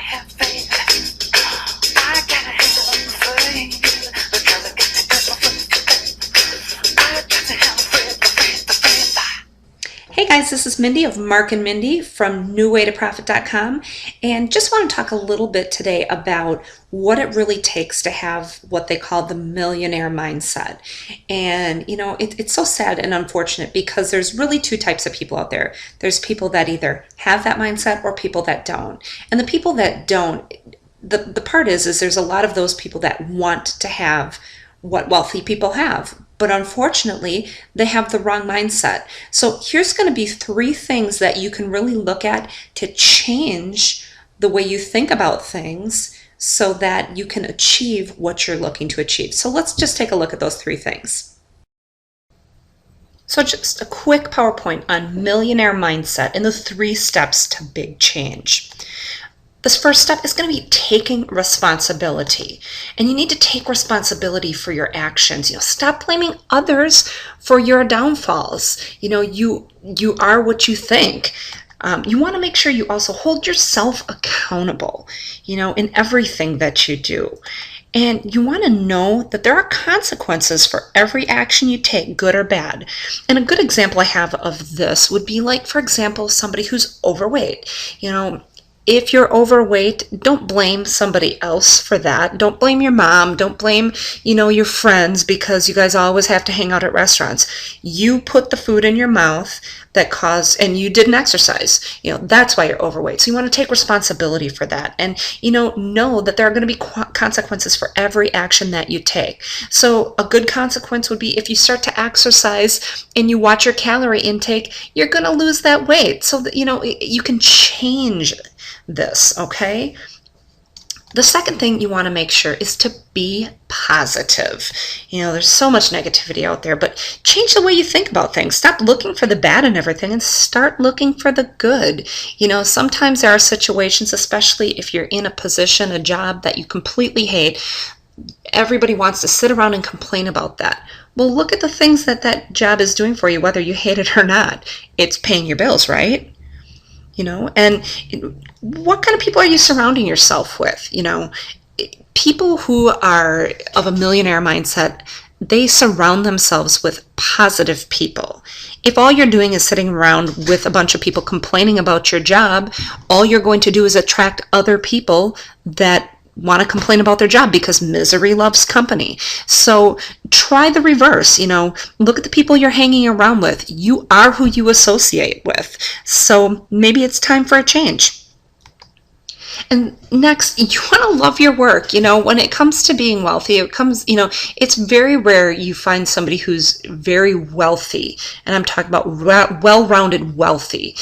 have faith. I gotta have faith. I gotta get I gotta have faith. Hey guys, this is Mindy of Mark and Mindy from newwaytoprofit.com, and just want to talk a little bit today about what it really takes to have what they call the millionaire mindset. And you know, it's so sad and unfortunate because there's really two types of people out there. There's people that either have that mindset or people that don't. And the people that don't, the part is there's a lot of those people that want to have what wealthy people have, but unfortunately they have the wrong mindset. So here's going to be 3 things that you can really look at to change the way you think about things so that you can achieve what you're looking to achieve. So let's just take a look at those 3 things. So just a quick PowerPoint on millionaire mindset and the 3 steps to big change. This first step is going to be taking responsibility. And you need to take responsibility for your actions. Stop blaming others for your downfalls. You are what you think. You want to make sure you also hold yourself accountable, in everything that you do. And you want to know that there are consequences for every action you take, good or bad. And a good example I have of this would be like, for example, somebody who's overweight. If you're overweight, don't blame somebody else for that. Don't blame your mom. Don't blame, your friends because you guys always have to hang out at restaurants. You put the food in your mouth and you didn't exercise. That's why you're overweight. So you want to take responsibility for that. And, know that there are going to be consequences for every action that you take. So a good consequence would be if you start to exercise and you watch your calorie intake, you're going to lose that weight. So that, you can change this, okay? The second thing you want to make sure is to be positive. There's so much negativity out there, but change the way you think about things. Stop looking for the bad in everything and start looking for the good. Sometimes there are situations, especially if you're in a position, a job that you completely hate, everybody wants to sit around and complain about that. Well, look at the things that job is doing for you, whether you hate it or not. It's paying your bills, right? And what kind of people are you surrounding yourself with? People who are of a millionaire mindset, they surround themselves with positive people. If all you're doing is sitting around with a bunch of people complaining about your job, all you're going to do is attract other people that want to complain about their job because misery loves company. So try the reverse. Look at the people you're hanging around with. You are who you associate with. So maybe it's time for a change. And next, you want to love your work. When it comes to being wealthy, it's very rare you find somebody who's very wealthy. And I'm talking about well-rounded wealthy,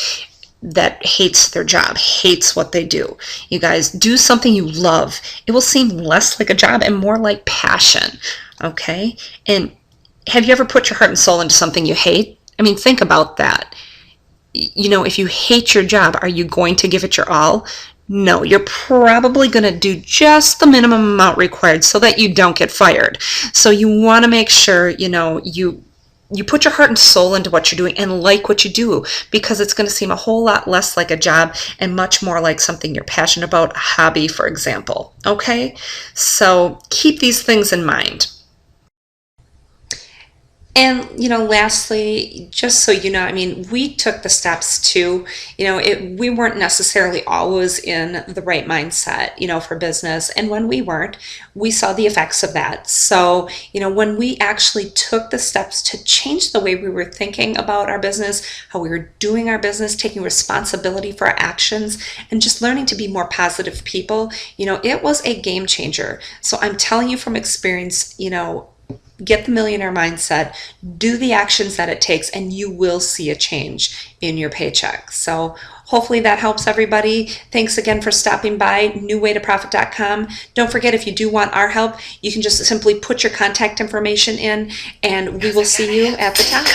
that hates their job, hates what they do. You guys, do something you love. It will seem less like a job and more like passion, okay? And have you ever put your heart and soul into something you hate? Think about that. If you hate your job, are you going to give it your all? No, you're probably going to do just the minimum amount required so that you don't get fired. So you want to make sure, you put your heart and soul into what you're doing and like what you do, because it's going to seem a whole lot less like a job and much more like something you're passionate about, a hobby, for example. Okay? So keep these things in mind. And, lastly, just so you know, we took the steps too. We weren't necessarily always in the right mindset, for business. And when we weren't, we saw the effects of that. So, when we actually took the steps to change the way we were thinking about our business, how we were doing our business, taking responsibility for our actions, and just learning to be more positive people, it was a game changer. So I'm telling you from experience, get the millionaire mindset, do the actions that it takes, and you will see a change in your paycheck. So hopefully that helps everybody. Thanks again for stopping by newwaytoprofit.com. Don't forget, if you do want our help, you can just simply put your contact information in and we will see you at the top.